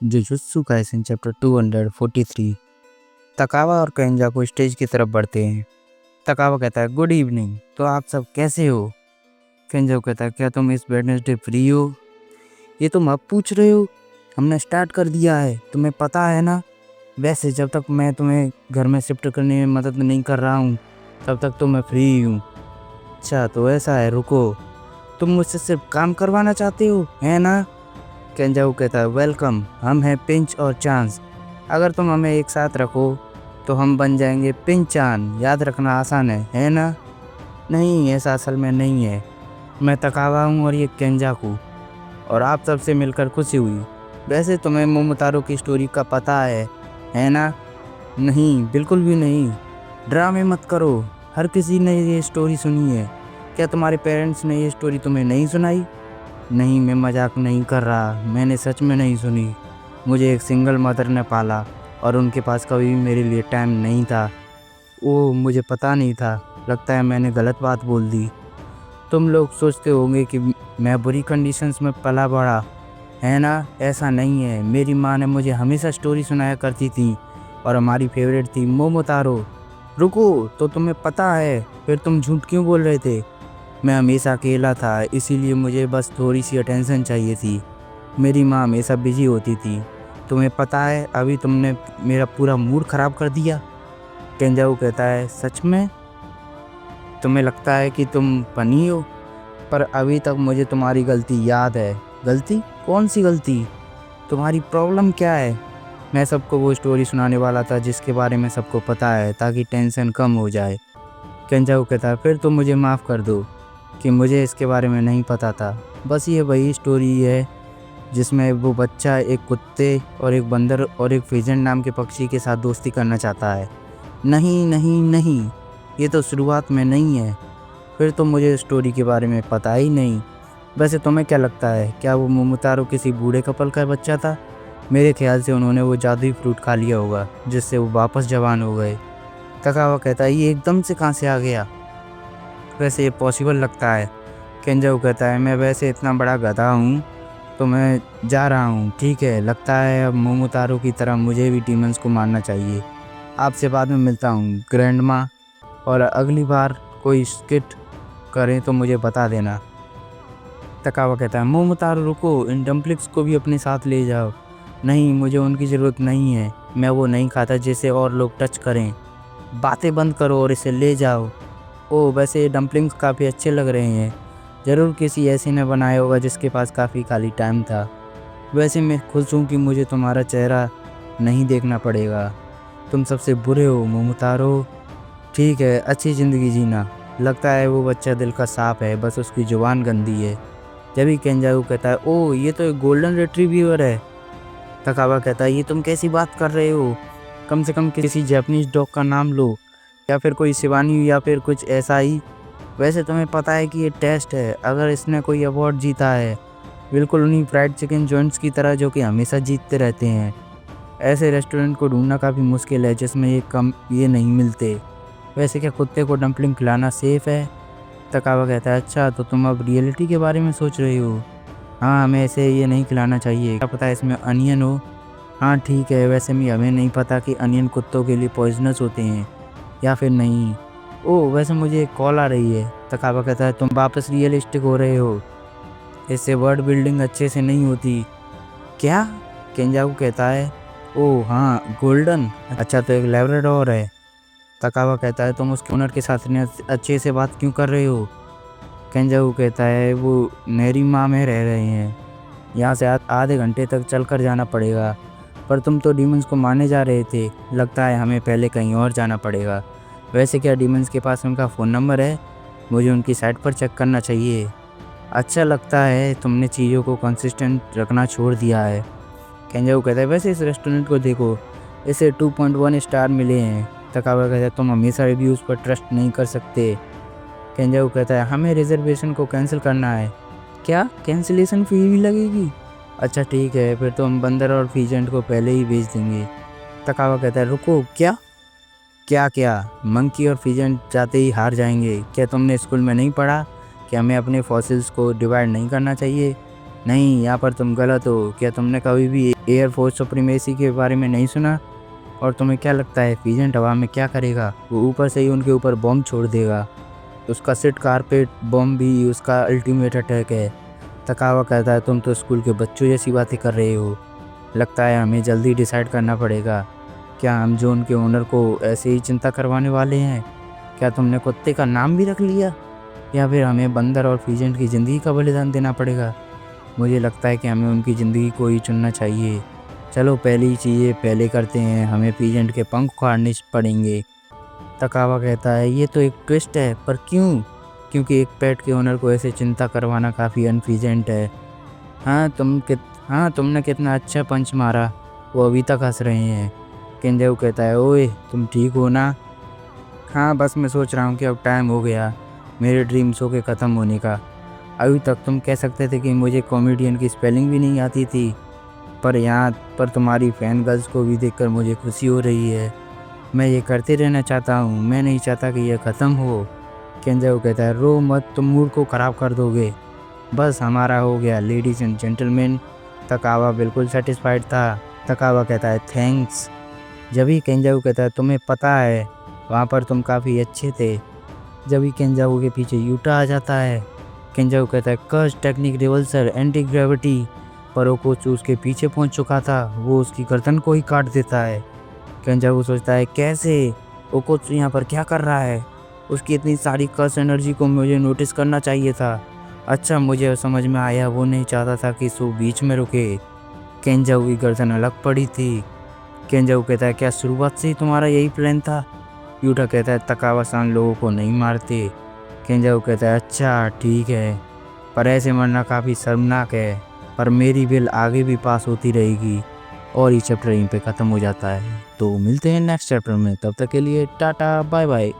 Jujutsu Kaisen chapter 243। तकावा और केंजाकू stage की तरफ बढ़ते हैं। तकावा कहता है गुड इवनिंग, तो आप सब कैसे हो? केंजाकू कहता है क्या तुम इस वेडनेसडे फ्री हो? ये तुम अब पूछ रहे हो? हमने स्टार्ट कर दिया है, तुम्हें पता है ना। वैसे जब तक मैं तुम्हें घर में शिफ्ट करने में मदद नहीं कर रहा हूँ तब तक तो मैं फ्री हूँ। अच्छा तो ऐसा है, रुको, तुम मुझसे सिर्फ काम करवाना चाहते हो, है ना? केंजाकू कहता है वेलकम, हम हैं पिंच और चांस। अगर तुम हमें एक साथ रखो तो हम बन जाएंगे पिंचान। याद रखना आसान है ना? नहीं, ऐसा असल में नहीं है। मैं तकावा हूँ और ये केंजाकू, और आप सबसे मिलकर खुशी हुई। वैसे तुम्हें मोमोतारो की स्टोरी का पता है ना? नहीं, बिल्कुल भी नहीं। ड्रामे मत करो, हर किसी ने ये स्टोरी सुनी है। क्या तुम्हारे पेरेंट्स ने ये स्टोरी तुम्हें नहीं सुनाई? नहीं, मैं मजाक नहीं कर रहा, मैंने सच में नहीं सुनी। मुझे एक सिंगल मदर ने पाला और उनके पास कभी भी मेरे लिए टाइम नहीं था। ओह, मुझे पता नहीं था, लगता है मैंने गलत बात बोल दी। तुम लोग सोचते होंगे कि मैं बुरी कंडीशंस में पला बड़ा, है ना? ऐसा नहीं है। मेरी माँ ने मुझे हमेशा स्टोरी सुनाया करती थी और हमारी फेवरेट थी मोमोतारो। रुको, तो तुम्हें पता है, फिर तुम झूठ क्यों बोल रहे थे? मैं हमेशा अकेला था, इसीलिए मुझे बस थोड़ी सी अटेंशन चाहिए थी। मेरी माँ हमेशा बिजी होती थी। तुम्हें पता है, अभी तुमने मेरा पूरा मूड ख़राब कर दिया। केंजाकू कहता है सच में? तुम्हें लगता है कि तुम फनी हो, पर अभी तक मुझे तुम्हारी गलती याद है। गलती? कौन सी गलती? तुम्हारी प्रॉब्लम क्या है? मैं सबको वो स्टोरी सुनाने वाला था जिसके बारे में सबको पता है, ताकि टेंशन कम हो जाए। केंजाकू कहता है फिर तो मुझे माफ़ कर दो कि मुझे इसके बारे में नहीं पता था। बस ये वही स्टोरी है जिसमें वो बच्चा एक कुत्ते और एक बंदर और एक फिजेंट नाम के पक्षी के साथ दोस्ती करना चाहता है। नहीं नहीं नहीं, ये तो शुरुआत में नहीं है। फिर तो मुझे स्टोरी के बारे में पता ही नहीं। वैसे तुम्हें क्या लगता है, क्या वो मोमोतारो किसी बूढ़े कपल का बच्चा था? मेरे ख्याल से उन्होंने वो जादुई फ्रूट खा लिया होगा जिससे वो वापस जवान हो गए। तकावा कहता है ये एकदम से कहाँ से आ गया? वैसे ये पॉसिबल लगता है। केंजाकू कहता है मैं वैसे इतना बड़ा गधा हूँ, तो मैं जा रहा हूँ, ठीक है? लगता है अब मोमोतारो की तरह मुझे भी डीमंस को मारना चाहिए। आपसे बाद में मिलता हूँ ग्रैंड माँ, और अगली बार कोई स्किट करें तो मुझे बता देना। तकावा कहता है मोमोतारो रुको, इन डम्पलिंग्स को भी अपने साथ ले जाओ। नहीं, मुझे उनकी ज़रूरत नहीं है। मैं वो नहीं खाता जिसे और लोग टच करें। बातें बंद करो और इसे ले जाओ। ओह, वैसे ये डम्पलिंग्स काफ़ी अच्छे लग रहे हैं। ज़रूर किसी ऐसे ने बनाया होगा जिसके पास काफ़ी खाली टाइम था। वैसे मैं खुश हूँ कि मुझे तुम्हारा चेहरा नहीं देखना पड़ेगा। तुम सबसे बुरे हो मोमोतारो। ठीक है, अच्छी ज़िंदगी जीना। लगता है वो बच्चा दिल का साफ है, बस उसकी ज़ुबान गंदी है। जब ही केंजाकू कहता है ओह, ये तो एक गोल्डन रिट्रीवर है। तकावा कहता है ये तुम कैसी बात कर रहे हो? कम से कम किसी जापानीज डॉग का नाम लो, या फिर कोई शिवानी या फिर कुछ ऐसा ही। वैसे तुम्हें पता है कि ये टेस्ट है, अगर इसने कोई अवार्ड जीता है, बिल्कुल उन्हीं फ्राइड चिकन जॉइंट्स की तरह जो कि हमेशा जीतते रहते हैं। ऐसे रेस्टोरेंट को ढूंढना काफ़ी मुश्किल है जिसमें ये नहीं मिलते। वैसे क्या कुत्ते को डंपलिंग खिलाना सेफ है? तकावा कहता है अच्छा, तो तुम अब रियलिटी के बारे में सोच रही हो? हाँ, हमें ऐसे ये नहीं खिलाना चाहिए। क्या पता है इसमें अनियन हो। हाँ ठीक है, वैसे भी हमें नहीं पता कि अनियन कुत्तों के लिए पॉइजनस होते हैं या फिर नहीं। ओह, वैसे मुझे एक कॉल आ रही है। तकावा कहता है तुम वापस रियलिस्टिक हो रहे हो, इससे वर्ड बिल्डिंग अच्छे से नहीं होती। क्या? केंजाकू कहता है ओह हाँ, गोल्डन, अच्छा तो एक लैब्राडोर है। तकावा कहता है तुम उसके ओनर के साथ इतने अच्छे से बात क्यों कर रहे हो? केंजाकू कहता है वो नेरीमा में रह रहे हैं, यहाँ से आधे घंटे तक चल कर जाना पड़ेगा। पर तुम तो डीमंस को मारने जा रहे थे, लगता है हमें पहले कहीं और जाना पड़ेगा। वैसे क्या डीमंस के पास उनका फ़ोन नंबर है? मुझे उनकी साइट पर चेक करना चाहिए। अच्छा, लगता है तुमने चीज़ों को कंसिस्टेंट रखना छोड़ दिया है। केंजाकू कहता है वैसे इस रेस्टोरेंट को देखो, इसे 2.1 स्टार मिले हैं। तकावा कहता है तुम हमेशा रिव्यूज़ पर ट्रस्ट नहीं कर सकते। केंजाकू कहता है हमें रिजर्वेशन को कैंसिल करना है। क्या कैंसिलेशन फ़ी भी लगेगी? अच्छा ठीक है, फिर तो हम बंदर और फीजेंट को पहले ही भेज देंगे। तकावा कहता है रुको, क्या क्या क्या? मंकी और फीजेंट जाते ही हार जाएंगे? क्या तुमने स्कूल में नहीं पढ़ा कि हमें अपने फॉसिल्स को डिवाइड नहीं करना चाहिए? नहीं, यहाँ पर तुम गलत हो। क्या तुमने कभी भी एयर फोर्स सुप्रीमेसी के बारे में नहीं सुना? और तुम्हें क्या लगता है फीजेंट हवा में क्या करेगा? वो ऊपर से ही उनके ऊपर बॉम्ब छोड़ देगा। उसका सिट कारपेट बॉम्ब भी उसका अल्टीमेट अटैक है। तकावा कहता है तुम तो स्कूल के बच्चों जैसी बातें कर रहे हो। लगता है हमें जल्दी डिसाइड करना पड़ेगा। क्या हम जोन के ओनर को ऐसे ही चिंता करवाने वाले हैं? क्या तुमने कुत्ते का नाम भी रख लिया? या फिर हमें बंदर और फीजेंट की ज़िंदगी का बलिदान देना पड़ेगा? मुझे लगता है कि हमें उनकी ज़िंदगी को ही चुनना चाहिए। चलो पहली चीज़ें पहले करते हैं, हमें पीजेंट के पंख उखाड़ने पड़ेंगे। तकावा कहता है ये तो एक ट्विस्ट है, पर क्यों? क्योंकि एक पेट के ओनर को ऐसे चिंता करवाना काफ़ी अनफिजेंट है। हाँ तुमने कितना अच्छा पंच मारा। वो अभी तक हंस रहे हैं। केंजाऊ कहता है ओए तुम ठीक हो ना? हाँ बस मैं सोच रहा हूँ कि अब टाइम हो गया मेरे ड्रीम शो के ख़त्म होने का। अभी तक तुम कह सकते थे कि मुझे कॉमेडियन की स्पेलिंग भी नहीं आती थी, पर यहाँ पर तुम्हारी फ़ैन गर्ल्स को भी देखकर मुझे खुशी हो रही है। मैं ये करते रहना चाहता हूँ, मैं नहीं चाहता कि यह ख़त्म हो। केंजाऊ कहता है रो मत, तुम मूड को ख़राब कर दोगे। बस हमारा हो गया लेडीज़ एंड जेंटलमैन। तकावा बिल्कुल सेटिस्फाइड था। तकावा कहता है थैंक्स। जब ही केंजाऊ कहता है तुम्हें पता है वहाँ पर तुम काफ़ी अच्छे थे। जब ही केंजाऊ के पीछे यूटा आ जाता है। केंजाऊ कहता है कर्स टेक्निक रिवल्सर एंटी ग्रेविटी। पर ओकोत्सु उसके पीछे पहुंच चुका था, वो उसकी गर्दन को ही काट देता है। केंजाऊ सोचता है कैसे ओकोत्सु यहाँ पर क्या कर रहा है? उसकी इतनी सारी कर्स एनर्जी को मुझे नोटिस करना चाहिए था। अच्छा मुझे समझ में आया, वो नहीं चाहता था कि सो बीच में रुके। केंजाऊ की गर्दन अलग पड़ी थी। केंजाऊ कहता है क्या शुरुआत से ही तुम्हारा यही प्लान था? यूटा कहता है तकावा-सान लोगों को नहीं मारते। केंजाऊ कहता है अच्छा ठीक है, पर ऐसे मरना काफ़ी शर्मनाक है। पर मेरी बिल आगे भी पास होती रहेगी। और ये चैप्टर यहीं पे ख़त्म हो जाता है। तो मिलते हैं नेक्स्ट चैप्टर में, तब तक के लिए टाटा बाय बाय।